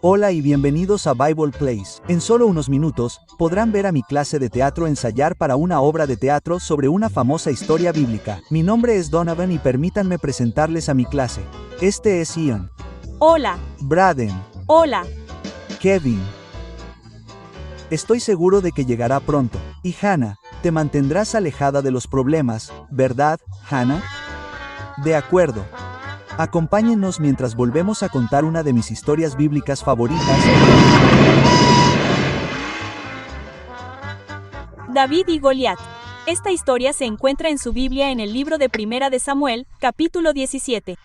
Hola y bienvenidos a Bible Plays. En solo unos minutos, podrán ver a mi clase de teatro ensayar para una obra de teatro sobre una famosa historia bíblica. Mi nombre es Donovan y permítanme presentarles a mi clase. Este es Ian. Hola. Braden. Hola. Kevin. Estoy seguro de que llegará pronto. Y Hannah, te mantendrás alejada de los problemas, ¿verdad, Hannah? De acuerdo. Acompáñennos mientras volvemos a contar una de mis historias bíblicas favoritas. David y Goliat. Esta historia se encuentra en su Biblia en el libro de Primera de Samuel, capítulo 17.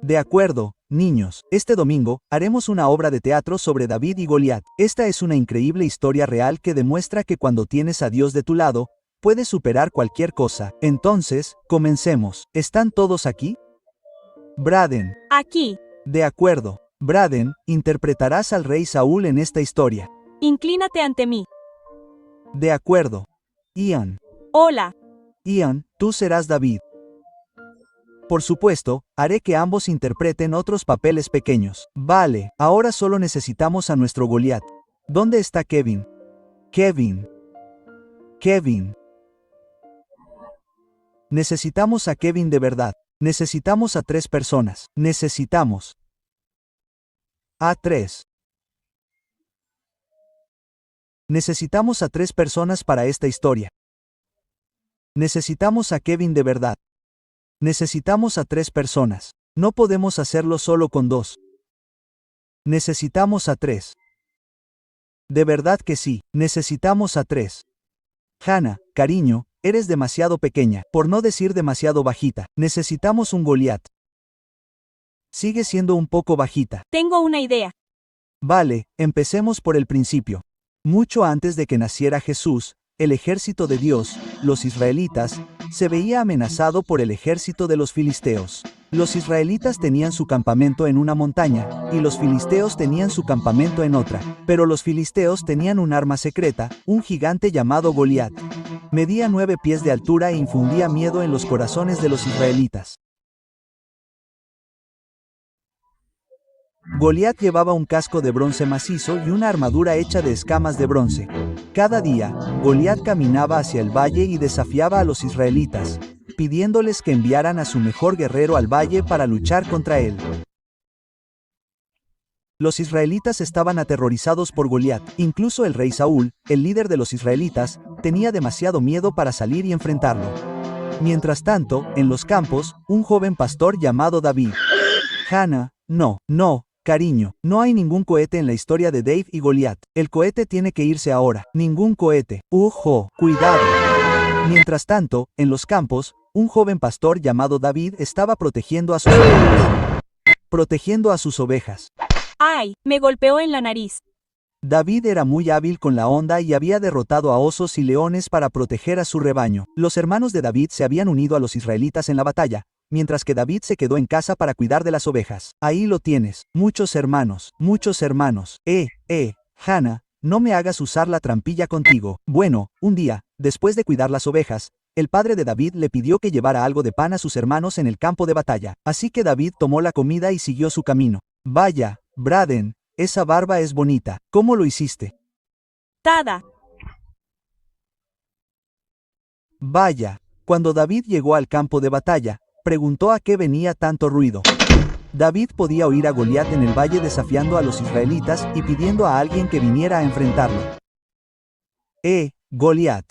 De acuerdo, niños, este domingo, haremos una obra de teatro sobre David y Goliat. Esta es una increíble historia real que demuestra que cuando tienes a Dios de tu lado, puedes superar cualquier cosa. Entonces, comencemos. ¿Están todos aquí? Braden. Aquí. De acuerdo. Braden, interpretarás al rey Saúl en esta historia. Inclínate ante mí. De acuerdo. Ian. Hola. Ian, tú serás David. Por supuesto, haré que ambos interpreten otros papeles pequeños. Vale, ahora solo necesitamos a nuestro Goliat. ¿Dónde está Kevin? Kevin. Kevin. Necesitamos a Kevin de verdad. Necesitamos a 3 personas. Necesitamos a 3. Necesitamos a 3 personas para esta historia. Necesitamos a Kevin de verdad. Necesitamos a 3 personas. No podemos hacerlo solo con 2. Necesitamos a 3. De verdad que sí, necesitamos a 3. Hannah, cariño, eres demasiado pequeña, por no decir demasiado bajita. Necesitamos un Goliat. Sigue siendo un poco bajita. Tengo una idea. Vale, empecemos por el principio. Mucho antes de que naciera Jesús, el ejército de Dios, los israelitas, se veía amenazado por el ejército de los filisteos. Los israelitas tenían su campamento en una montaña, y los filisteos tenían su campamento en otra. Pero los filisteos tenían un arma secreta, un gigante llamado Goliat. Medía 9 pies de altura e infundía miedo en los corazones de los israelitas. Goliat llevaba un casco de bronce macizo y una armadura hecha de escamas de bronce. Cada día, Goliat caminaba hacia el valle y desafiaba a los israelitas, pidiéndoles que enviaran a su mejor guerrero al valle para luchar contra él. Los israelitas estaban aterrorizados por Goliat. Incluso el rey Saúl, el líder de los israelitas, tenía demasiado miedo para salir y enfrentarlo. Mientras tanto, en los campos, un joven pastor llamado David. Hannah, no, cariño, no hay ningún cohete en la historia de Dave y Goliat. El cohete tiene que irse ahora. Ningún cohete. Cuidado. Mientras tanto, en los campos, un joven pastor llamado David estaba protegiendo a sus ovejas. Protegiendo a sus ovejas. ¡Ay! Me golpeó en la nariz. David era muy hábil con la honda y había derrotado a osos y leones para proteger a su rebaño. Los hermanos de David se habían unido a los israelitas en la batalla, mientras que David se quedó en casa para cuidar de las ovejas. Ahí lo tienes, muchos hermanos. Hannah, no me hagas usar la trampilla contigo. Bueno, un día, después de cuidar las ovejas, el padre de David le pidió que llevara algo de pan a sus hermanos en el campo de batalla. Así que David tomó la comida y siguió su camino. Vaya, Braden, esa barba es bonita. ¿Cómo lo hiciste? Tada. Vaya, cuando David llegó al campo de batalla, preguntó a qué venía tanto ruido. David podía oír a Goliat en el valle desafiando a los israelitas y pidiendo a alguien que viniera a enfrentarlo. Goliat.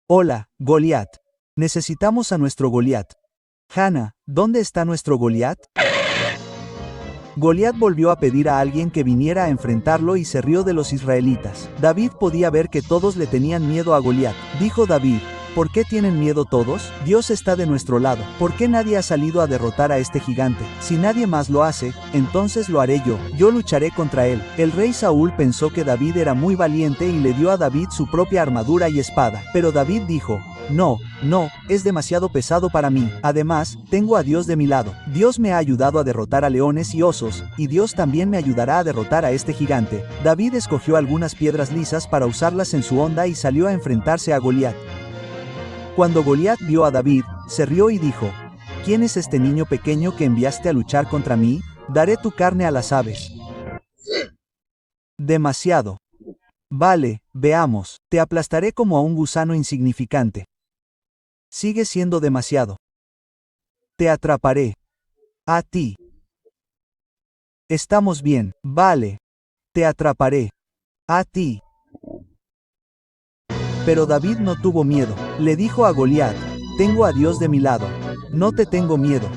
Hola, Goliat. Necesitamos a nuestro Goliat. Hannah, ¿dónde está nuestro Goliat? Goliat volvió a pedir a alguien que viniera a enfrentarlo y se rió de los israelitas. David podía ver que todos le tenían miedo a Goliat. Dijo David, ¿por qué tienen miedo todos? Dios está de nuestro lado. ¿Por qué nadie ha salido a derrotar a este gigante? Si nadie más lo hace, entonces lo haré yo. Yo lucharé contra él. El rey Saúl pensó que David era muy valiente y le dio a David su propia armadura y espada. Pero David dijo, no, es demasiado pesado para mí. Además, tengo a Dios de mi lado. Dios me ha ayudado a derrotar a leones y osos, y Dios también me ayudará a derrotar a este gigante. David escogió algunas piedras lisas para usarlas en su honda y salió a enfrentarse a Goliat. Cuando Goliat vio a David, se rió y dijo, ¿quién es este niño pequeño que enviaste a luchar contra mí? Daré tu carne a las aves. Demasiado. Vale, veamos, te aplastaré como a un gusano insignificante. Sigue siendo demasiado. Te atraparé. A ti. Estamos bien, vale. Te atraparé. A ti. Pero David no tuvo miedo. Le dijo a Goliat, tengo a Dios de mi lado. No te tengo miedo.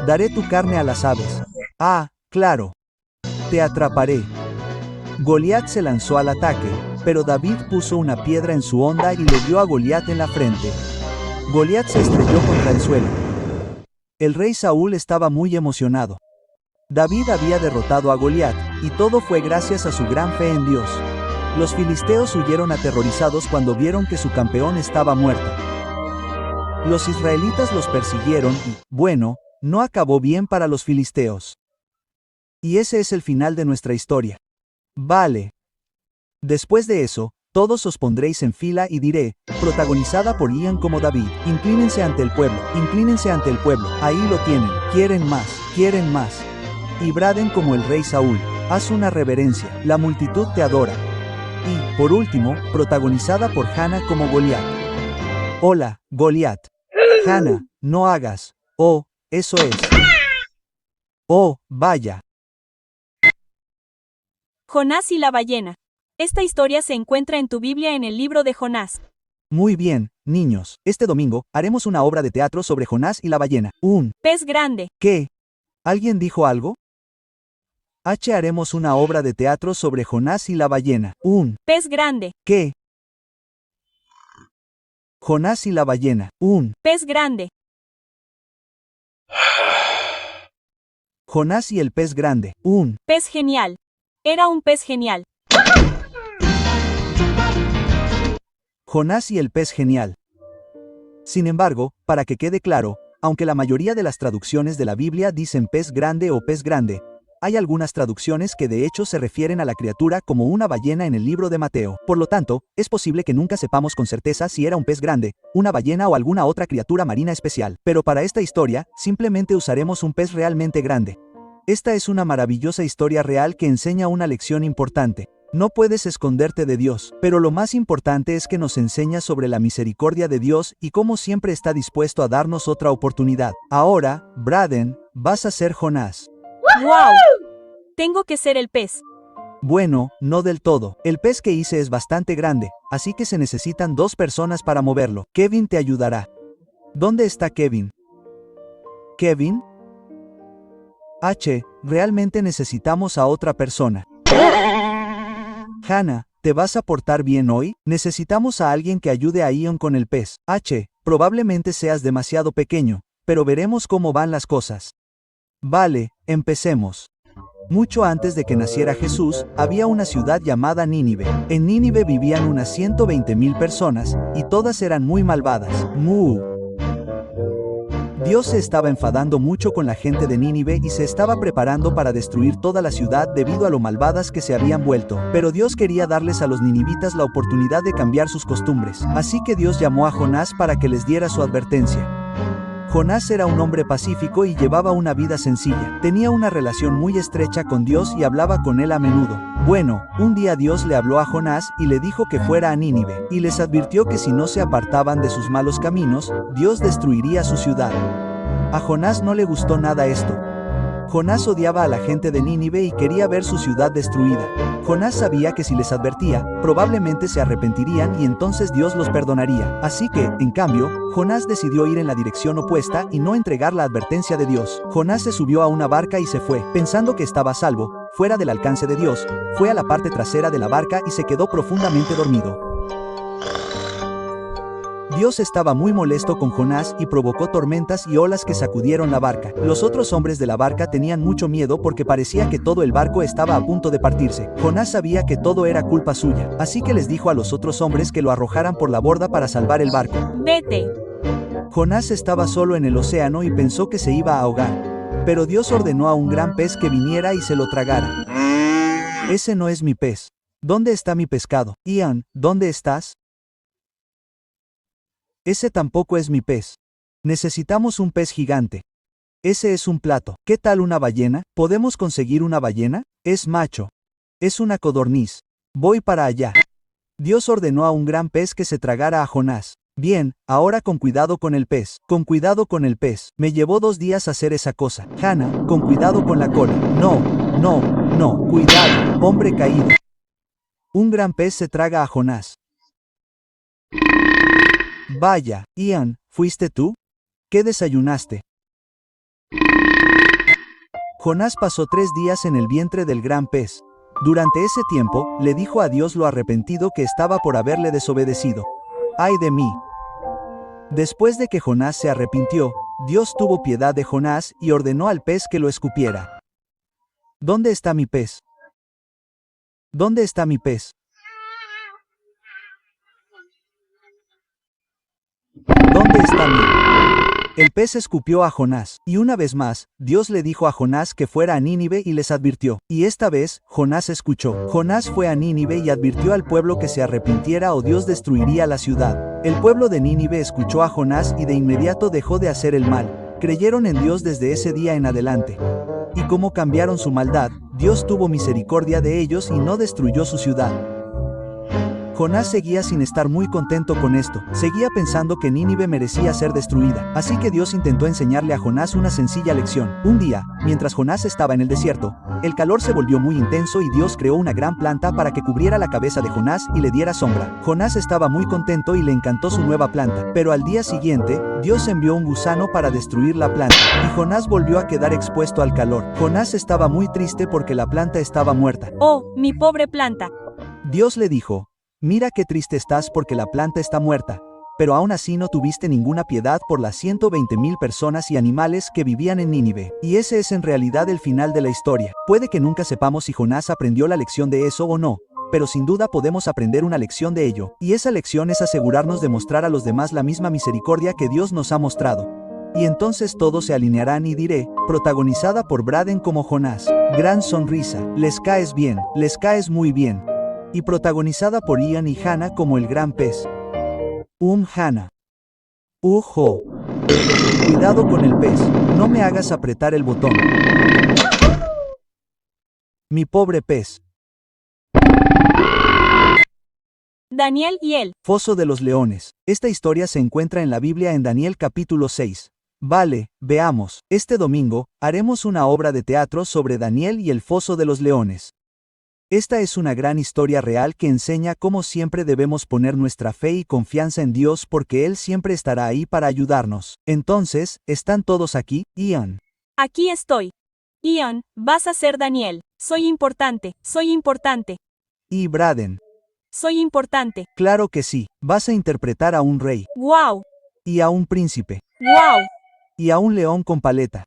Daré tu carne a las aves. Ah, claro. Te atraparé. Goliat se lanzó al ataque, pero David puso una piedra en su honda y le dio a Goliat en la frente. Goliat se estrelló contra el suelo. El rey Saúl estaba muy emocionado. David había derrotado a Goliat, y todo fue gracias a su gran fe en Dios. Los filisteos huyeron aterrorizados cuando vieron que su campeón estaba muerto. Los israelitas los persiguieron y, bueno, no acabó bien para los filisteos. Y ese es el final de nuestra historia. Vale. Después de eso, todos os pondréis en fila y diré, protagonizada por Ian como David, inclínense ante el pueblo, ahí lo tienen, quieren más. Y braden como el rey Saúl, haz una reverencia, la multitud te adora. Y, por último, protagonizada por Hannah como Goliat. Hola, Goliat. Hannah, no hagas. Oh, eso es. Oh, vaya. Jonás y la ballena. Esta historia se encuentra en tu Biblia en el libro de Jonás. Muy bien, niños, este domingo haremos una obra de teatro sobre Jonás y la ballena. Un Pez grande. ¿qué? ¿Alguien dijo algo? Haremos una obra de teatro sobre Jonás y la ballena. Un Pez grande. ¿qué? Jonás y la ballena. Un Pez grande. Jonás y el pez grande. Un Pez genial. Era un pez genial. Jonás y el pez genial. Sin embargo, para que quede claro, aunque la mayoría de las traducciones de la Biblia dicen pez grande o pez grande, hay algunas traducciones que de hecho se refieren a la criatura como una ballena en el libro de Mateo. Por lo tanto, es posible que nunca sepamos con certeza si era un pez grande, una ballena o alguna otra criatura marina especial. Pero para esta historia, simplemente usaremos un pez realmente grande. Esta es una maravillosa historia real que enseña una lección importante. No puedes esconderte de Dios, pero lo más importante es que nos enseña sobre la misericordia de Dios y cómo siempre está dispuesto a darnos otra oportunidad. Ahora, Braden, vas a ser Jonás. ¡Wow! Tengo que ser el pez. Bueno, no del todo. El pez que hice es bastante grande, así que se necesitan 2 personas para moverlo. Kevin te ayudará. ¿Dónde está Kevin? ¿Kevin? Realmente necesitamos a otra persona. Hannah, ¿te vas a portar bien hoy? Necesitamos a alguien que ayude a Ian con el pez. Probablemente seas demasiado pequeño, pero veremos cómo van las cosas. Vale, empecemos. Mucho antes de que naciera Jesús, había una ciudad llamada Nínive. En Nínive vivían unas 120,000 personas, y todas eran muy malvadas. Dios se estaba enfadando mucho con la gente de Nínive y se estaba preparando para destruir toda la ciudad debido a lo malvadas que se habían vuelto. Pero Dios quería darles a los ninivitas la oportunidad de cambiar sus costumbres. Así que Dios llamó a Jonás para que les diera su advertencia. Jonás era un hombre pacífico y llevaba una vida sencilla. Tenía una relación muy estrecha con Dios y hablaba con él a menudo. Bueno, un día Dios le habló a Jonás y le dijo que fuera a Nínive, y les advirtió que si no se apartaban de sus malos caminos, Dios destruiría su ciudad. A Jonás no le gustó nada esto. Jonás odiaba a la gente de Nínive y quería ver su ciudad destruida. Jonás sabía que si les advertía, probablemente se arrepentirían y entonces Dios los perdonaría. Así que, en cambio, Jonás decidió ir en la dirección opuesta y no entregar la advertencia de Dios. Jonás se subió a una barca y se fue, pensando que estaba a salvo, fuera del alcance de Dios. Fue a la parte trasera de la barca y se quedó profundamente dormido. Dios estaba muy molesto con Jonás y provocó tormentas y olas que sacudieron la barca. Los otros hombres de la barca tenían mucho miedo porque parecía que todo el barco estaba a punto de partirse. Jonás sabía que todo era culpa suya, así que les dijo a los otros hombres que lo arrojaran por la borda para salvar el barco. Vete. Jonás estaba solo en el océano y pensó que se iba a ahogar. Pero Dios ordenó a un gran pez que viniera y se lo tragara. Ese no es mi pez. ¿Dónde está mi pescado? Ian, ¿dónde estás? Ese tampoco es mi pez. Necesitamos un pez gigante. Ese es un plato. ¿Qué tal una ballena? ¿Podemos conseguir una ballena? Es macho. Es una codorniz. Voy para allá. Dios ordenó a un gran pez que se tragara a Jonás. Bien, ahora con cuidado con el pez. Con cuidado con el pez. Me llevó 2 días hacer esa cosa. Hannah, con cuidado con la cola. No, no, no. Cuidado, hombre caído. Un gran pez se traga a Jonás. Vaya, Ian, ¿fuiste tú? ¿Qué desayunaste? Jonás pasó 3 días en el vientre del gran pez. Durante ese tiempo, le dijo a Dios lo arrepentido que estaba por haberle desobedecido. ¡Ay de mí! Después de que Jonás se arrepintió, Dios tuvo piedad de Jonás y ordenó al pez que lo escupiera. ¿Dónde está mi pez? ¿Dónde está mi pez? ¿Dónde está mi? El pez escupió a Jonás, y una vez más, Dios le dijo a Jonás que fuera a Nínive y les advirtió. Y esta vez, Jonás escuchó. Jonás fue a Nínive y advirtió al pueblo que se arrepintiera o Dios destruiría la ciudad. El pueblo de Nínive escuchó a Jonás y de inmediato dejó de hacer el mal. Creyeron en Dios desde ese día en adelante. Y como cambiaron su maldad, Dios tuvo misericordia de ellos y no destruyó su ciudad. Jonás seguía sin estar muy contento con esto, seguía pensando que Nínive merecía ser destruida, así que Dios intentó enseñarle a Jonás una sencilla lección. Un día, mientras Jonás estaba en el desierto, el calor se volvió muy intenso y Dios creó una gran planta para que cubriera la cabeza de Jonás y le diera sombra. Jonás estaba muy contento y le encantó su nueva planta, pero al día siguiente, Dios envió un gusano para destruir la planta, y Jonás volvió a quedar expuesto al calor. Jonás estaba muy triste porque la planta estaba muerta. Oh, mi pobre planta. Dios le dijo: mira qué triste estás porque la planta está muerta, pero aún así no tuviste ninguna piedad por las 120,000 personas y animales que vivían en Nínive. Y ese es en realidad el final de la historia. Puede que nunca sepamos si Jonás aprendió la lección de eso o no, pero sin duda podemos aprender una lección de ello, y esa lección es asegurarnos de mostrar a los demás la misma misericordia que Dios nos ha mostrado. Y entonces todos se alinearán y diré, protagonizada por Braden como Jonás. Gran sonrisa, les caes bien, les caes muy bien. Y protagonizada por Ian y Hannah como el gran pez. Hannah. Jo. Cuidado con el pez, no me hagas apretar el botón. Mi pobre pez. Daniel y él. Foso de los leones. Esta historia se encuentra en la Biblia en Daniel capítulo 6. Vale, veamos. Este domingo, haremos una obra de teatro sobre Daniel y el foso de los leones. Esta es una gran historia real que enseña cómo siempre debemos poner nuestra fe y confianza en Dios porque Él siempre estará ahí para ayudarnos. Entonces, ¿están todos aquí, Ian? Aquí estoy. Ian, vas a ser Daniel. Soy importante, soy importante. Y Braden. Soy importante. Claro que sí, vas a interpretar a un rey. ¡Wow! Y a un príncipe. ¡Wow! Y a un león con paleta.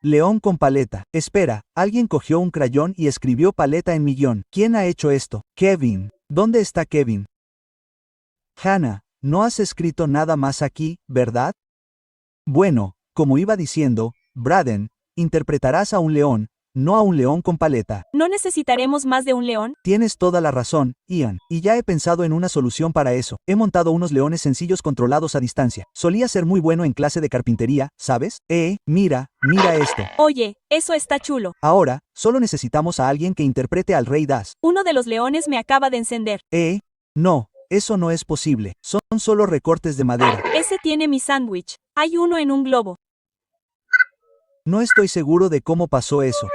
León con paleta. Espera, alguien cogió un crayón y escribió paleta en mi guión. ¿Quién ha hecho esto? Kevin. ¿Dónde está Kevin? Hannah, no has escrito nada más aquí, ¿verdad? Bueno, como iba diciendo, Braden, interpretarás a un león, no a un león con paleta. ¿No necesitaremos más de un león? Tienes toda la razón, Ian, y ya he pensado en una solución para eso. He montado unos leones sencillos controlados a distancia. Solía ser muy bueno en clase de carpintería, ¿sabes? Mira esto. Oye, eso está chulo. Ahora, solo necesitamos a alguien que interprete al rey Das. Uno de los leones me acaba de encender. No, eso no es posible. Son solo recortes de madera. Ese tiene mi sándwich. Hay uno en un globo. No estoy seguro de cómo pasó eso.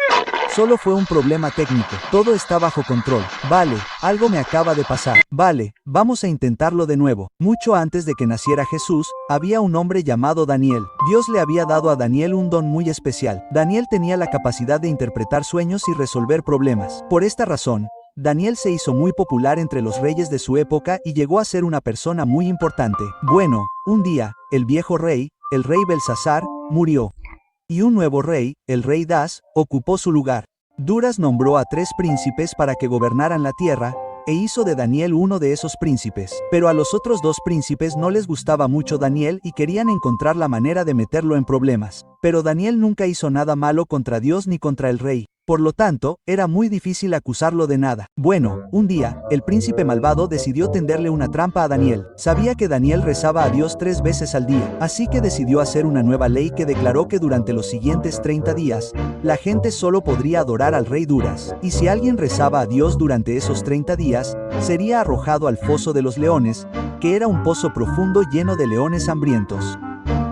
Solo fue un problema técnico. Todo está bajo control. Vale, algo me acaba de pasar. Vale, vamos a intentarlo de nuevo. Mucho antes de que naciera Jesús, había un hombre llamado Daniel. Dios le había dado a Daniel un don muy especial. Daniel tenía la capacidad de interpretar sueños y resolver problemas. Por esta razón, Daniel se hizo muy popular entre los reyes de su época y llegó a ser una persona muy importante. Bueno, un día, el viejo rey, el rey Belsasar, murió. Y un nuevo rey, el rey Das, ocupó su lugar. Duras nombró a 3 príncipes para que gobernaran la tierra, e hizo de Daniel uno de esos príncipes. Pero a los otros 2 príncipes no les gustaba mucho Daniel y querían encontrar la manera de meterlo en problemas. Pero Daniel nunca hizo nada malo contra Dios ni contra el rey. Por lo tanto, era muy difícil acusarlo de nada. Bueno, un día, el príncipe malvado decidió tenderle una trampa a Daniel. Sabía que Daniel rezaba a Dios 3 veces al día, así que decidió hacer una nueva ley que declaró que durante los siguientes 30 días, la gente solo podría adorar al rey Duras, y si alguien rezaba a Dios durante esos 30 días, sería arrojado al foso de los leones, que era un pozo profundo lleno de leones hambrientos.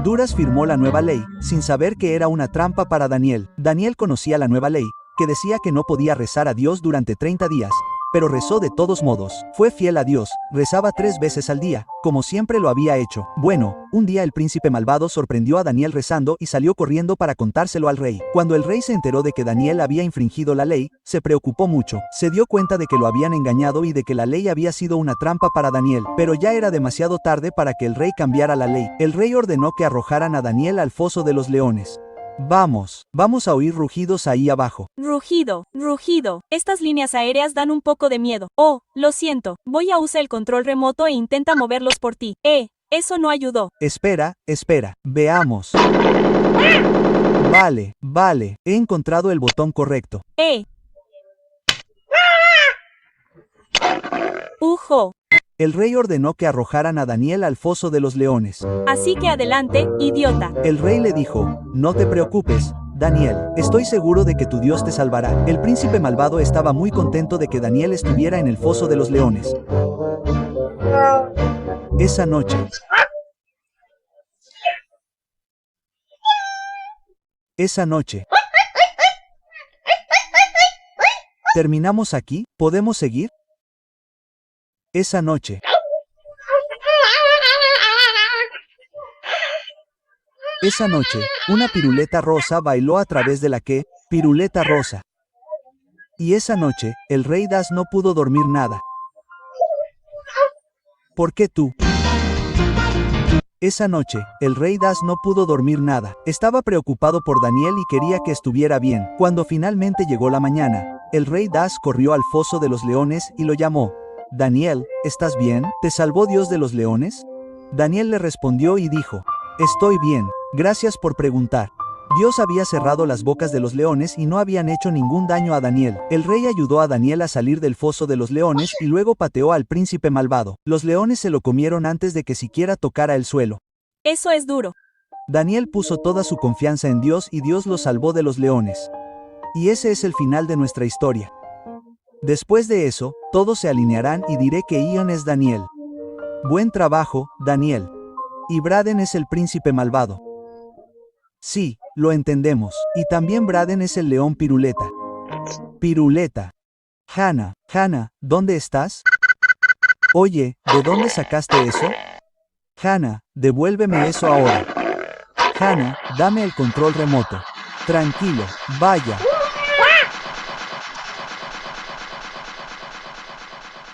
Duras firmó la nueva ley, sin saber que era una trampa para Daniel. Daniel conocía la nueva ley, que decía que no podía rezar a Dios durante 30 días, pero rezó de todos modos. Fue fiel a Dios, rezaba 3 veces al día, como siempre lo había hecho. Bueno, un día el príncipe malvado sorprendió a Daniel rezando y salió corriendo para contárselo al rey. Cuando el rey se enteró de que Daniel había infringido la ley, se preocupó mucho. Se dio cuenta de que lo habían engañado y de que la ley había sido una trampa para Daniel, pero ya era demasiado tarde para que el rey cambiara la ley. El rey ordenó que arrojaran a Daniel al foso de los leones. Vamos a oír rugidos ahí abajo. Rugido, rugido. Estas líneas aéreas dan un poco de miedo. Oh, lo siento. Voy a usar el control remoto e intenta moverlos por ti. Eso no ayudó. Espera, veamos. Vale, he encontrado el botón correcto. Ujo. El rey ordenó que arrojaran a Daniel al foso de los leones. Así que adelante, idiota. El rey le dijo, no te preocupes, Daniel, estoy seguro de que tu Dios te salvará. El príncipe malvado estaba muy contento de que Daniel estuviera en el foso de los leones. Esa noche. ¿Terminamos aquí? ¿Podemos seguir? Esa noche, una piruleta rosa bailó a través de la piruleta rosa. Y esa noche, el rey Das no pudo dormir nada. ¿Por qué tú? Esa noche, el rey Das no pudo dormir nada. Estaba preocupado por Daniel y quería que estuviera bien. Cuando finalmente llegó la mañana, el rey Das corrió al foso de los leones y lo llamó. Daniel, ¿estás bien? ¿Te salvó Dios de los leones? Daniel le respondió y dijo, estoy bien, gracias por preguntar. Dios había cerrado las bocas de los leones y no habían hecho ningún daño a Daniel. El rey ayudó a Daniel a salir del foso de los leones y luego pateó al príncipe malvado. Los leones se lo comieron antes de que siquiera tocara el suelo. Eso es duro. Daniel puso toda su confianza en Dios y Dios lo salvó de los leones. Y ese es el final de nuestra historia. Después de eso, todos se alinearán y diré que Ian es Daniel. Buen trabajo, Daniel. Y Braden es el príncipe malvado. Sí, lo entendemos. Y también Braden es el león piruleta. Piruleta. Hannah, ¿dónde estás? Oye, ¿de dónde sacaste eso? Hannah, devuélveme eso ahora. Hannah, dame el control remoto. Tranquilo, vaya.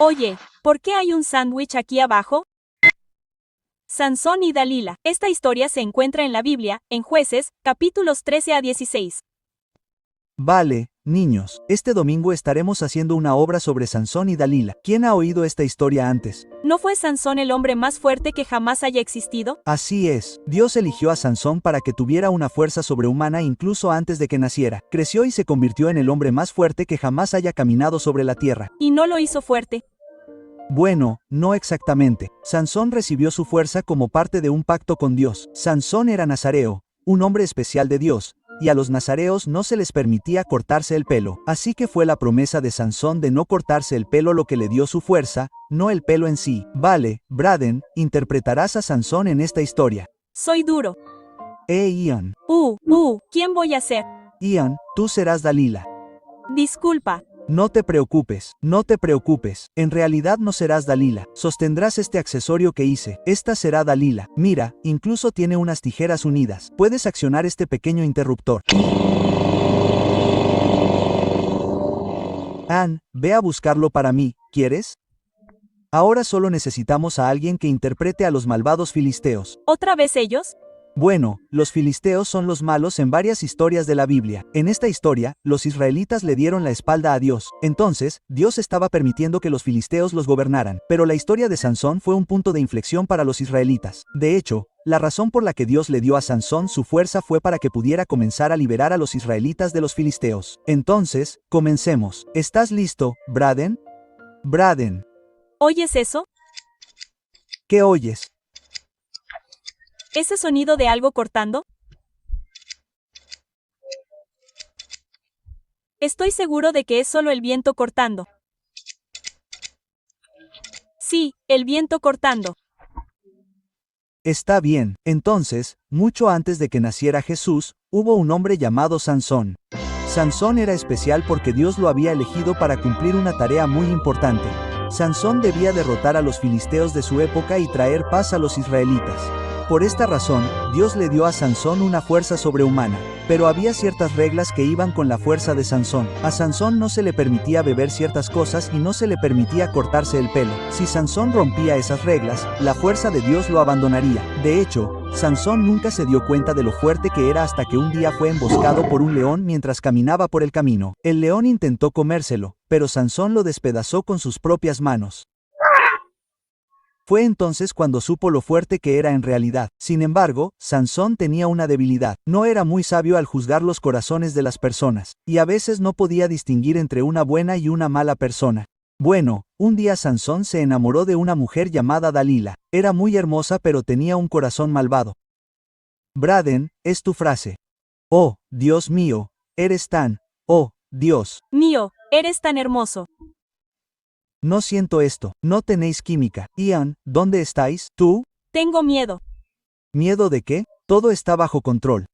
Oye, ¿por qué hay un sándwich aquí abajo? Sansón y Dalila. Esta historia se encuentra en la Biblia, en Jueces, capítulos 13 a 16. Vale, niños, este domingo estaremos haciendo una obra sobre Sansón y Dalila. ¿Quién ha oído esta historia antes? ¿No fue Sansón el hombre más fuerte que jamás haya existido? Así es, Dios eligió a Sansón para que tuviera una fuerza sobrehumana incluso antes de que naciera. Creció y se convirtió en el hombre más fuerte que jamás haya caminado sobre la tierra. ¿Y no lo hizo fuerte? Bueno, no exactamente. Sansón recibió su fuerza como parte de un pacto con Dios. Sansón era nazareo, un hombre especial de Dios, y a los nazareos no se les permitía cortarse el pelo. Así que fue la promesa de Sansón de no cortarse el pelo lo que le dio su fuerza, no el pelo en sí. Vale, Braden, interpretarás a Sansón en esta historia. Soy duro. Ian. ¿Quién voy a ser? Ian, tú serás Dalila. Disculpa. No te preocupes. En realidad no serás Dalila. Sostendrás este accesorio que hice. Esta será Dalila. Mira, incluso tiene unas tijeras unidas. Puedes accionar este pequeño interruptor. Anne, ve a buscarlo para mí, ¿quieres? Ahora solo necesitamos a alguien que interprete a los malvados filisteos. ¿Otra vez ellos? Bueno, los filisteos son los malos en varias historias de la Biblia. En esta historia, los israelitas le dieron la espalda a Dios. Entonces, Dios estaba permitiendo que los filisteos los gobernaran. Pero la historia de Sansón fue un punto de inflexión para los israelitas. De hecho, La razón por la que Dios le dio a Sansón su fuerza fue para que pudiera comenzar a liberar a los israelitas de los filisteos. Entonces, comencemos. ¿Estás listo, Braden? Braden. ¿Oyes eso? ¿Qué oyes? ¿Ese sonido de algo cortando? Estoy seguro de que es solo el viento cortando. Sí, el viento cortando. Está bien. Entonces, mucho antes de que naciera Jesús, hubo un hombre llamado Sansón. Sansón era especial porque Dios lo había elegido para cumplir una tarea muy importante. Sansón debía derrotar a los filisteos de su época y traer paz a los israelitas. Por esta razón, Dios le dio a Sansón una fuerza sobrehumana. Pero había ciertas reglas que iban con la fuerza de Sansón. A Sansón no se le permitía beber ciertas cosas y no se le permitía cortarse el pelo. Si Sansón rompía esas reglas, la fuerza de Dios lo abandonaría. De hecho, Sansón nunca se dio cuenta de lo fuerte que era hasta que un día fue emboscado por un león mientras caminaba por el camino. El león intentó comérselo, pero Sansón lo despedazó con sus propias manos. Fue entonces cuando supo lo fuerte que era en realidad. Sin embargo, Sansón tenía una debilidad. No era muy sabio al juzgar los corazones de las personas, y a veces no podía distinguir entre una buena y una mala persona. Bueno, un día Sansón se enamoró de una mujer llamada Dalila. Era muy hermosa pero tenía un corazón malvado. Braden, es tu frase. Oh, Dios mío, eres tan, oh, Dios mío, eres tan hermoso. No siento esto, no tenéis química. Ian, ¿dónde estáis? ¿Tú? Tengo miedo. ¿Miedo de qué? Todo está bajo control.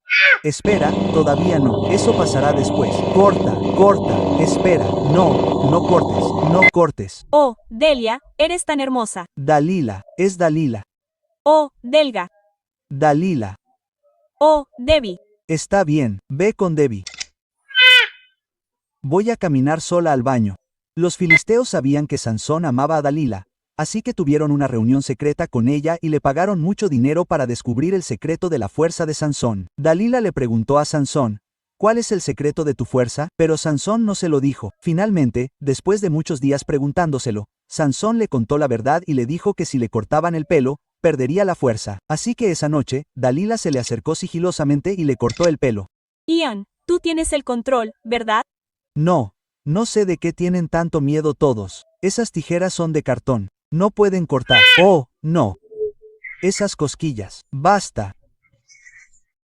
Espera, todavía no, eso pasará después. Corta, corta, espera, no cortes, no cortes. Oh, Delia, eres tan hermosa. Dalila, es Dalila. Oh, Delga. Dalila. Oh, Debbie. Está bien, ve con Debbie. Voy a caminar sola al baño. Los filisteos sabían que Sansón amaba a Dalila, así que tuvieron una reunión secreta con ella y le pagaron mucho dinero para descubrir el secreto de la fuerza de Sansón. Dalila le preguntó a Sansón, ¿cuál es el secreto de tu fuerza? Pero Sansón no se lo dijo. Finalmente, después de muchos días preguntándoselo, Sansón le contó la verdad y le dijo que si le cortaban el pelo, perdería la fuerza. Así que esa noche, Dalila se le acercó sigilosamente y le cortó el pelo. Ian, tú tienes el control, ¿verdad? No sé de qué tienen tanto miedo todos. Esas tijeras son de cartón. No pueden cortar. Oh, no. Esas cosquillas. Basta.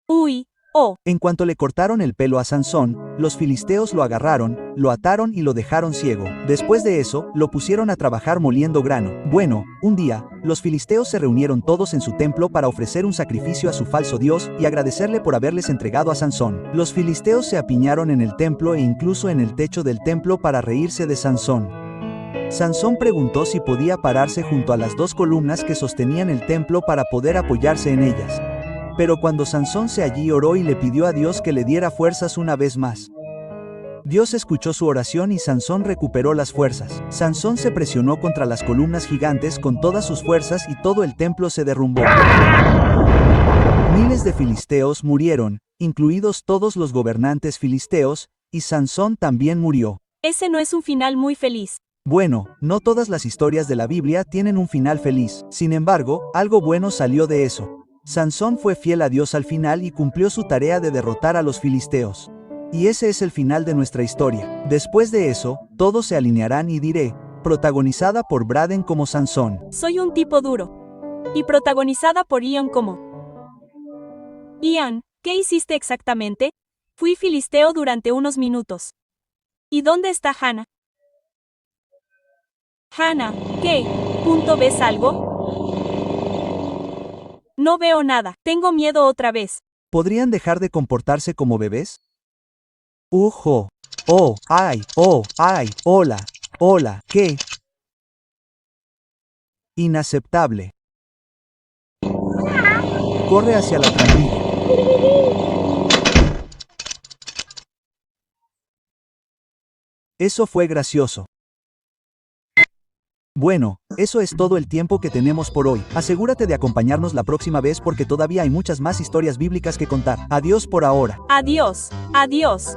Uy, oh. En cuanto le cortaron el pelo a Sansón, los filisteos lo agarraron, lo ataron y lo dejaron ciego. Después de eso, lo pusieron a trabajar moliendo grano. Bueno, un día, los filisteos se reunieron todos en su templo para ofrecer un sacrificio a su falso dios y agradecerle por haberles entregado a Sansón. Los filisteos se apiñaron en el templo e incluso en el techo del templo para reírse de Sansón. Sansón preguntó si podía pararse junto a las dos columnas que sostenían el templo para poder apoyarse en ellas. Pero cuando Sansón se allí oró y le pidió a Dios que le diera fuerzas una vez más. Dios escuchó su oración y Sansón recuperó las fuerzas. Sansón se presionó contra las columnas gigantes con todas sus fuerzas y todo el templo se derrumbó. Miles de filisteos murieron, incluidos todos los gobernantes filisteos, y Sansón también murió. Ese no es un final muy feliz. Bueno, no todas las historias de la Biblia tienen un final feliz. Sin embargo, algo bueno salió de eso. Sansón fue fiel a Dios al final y cumplió su tarea de derrotar a los filisteos. Y ese es el final de nuestra historia. Después de eso, todos se alinearán y diré, protagonizada por Braden como Sansón. Soy un tipo duro. Y protagonizada por Ian como. Ian, ¿qué hiciste exactamente? Fui filisteo durante unos minutos. ¿Y dónde está Hannah? Hannah, ¿qué? ¿Ves algo? No veo nada. Tengo miedo otra vez. ¿Podrían dejar de comportarse como bebés? Ujo. Oh, ay, hola, ¿qué? Inaceptable. Corre hacia la trampilla. Eso fue gracioso. Bueno, eso es todo el tiempo que tenemos por hoy. Asegúrate de acompañarnos la próxima vez porque todavía hay muchas más historias bíblicas que contar. Adiós por ahora. Adiós, adiós.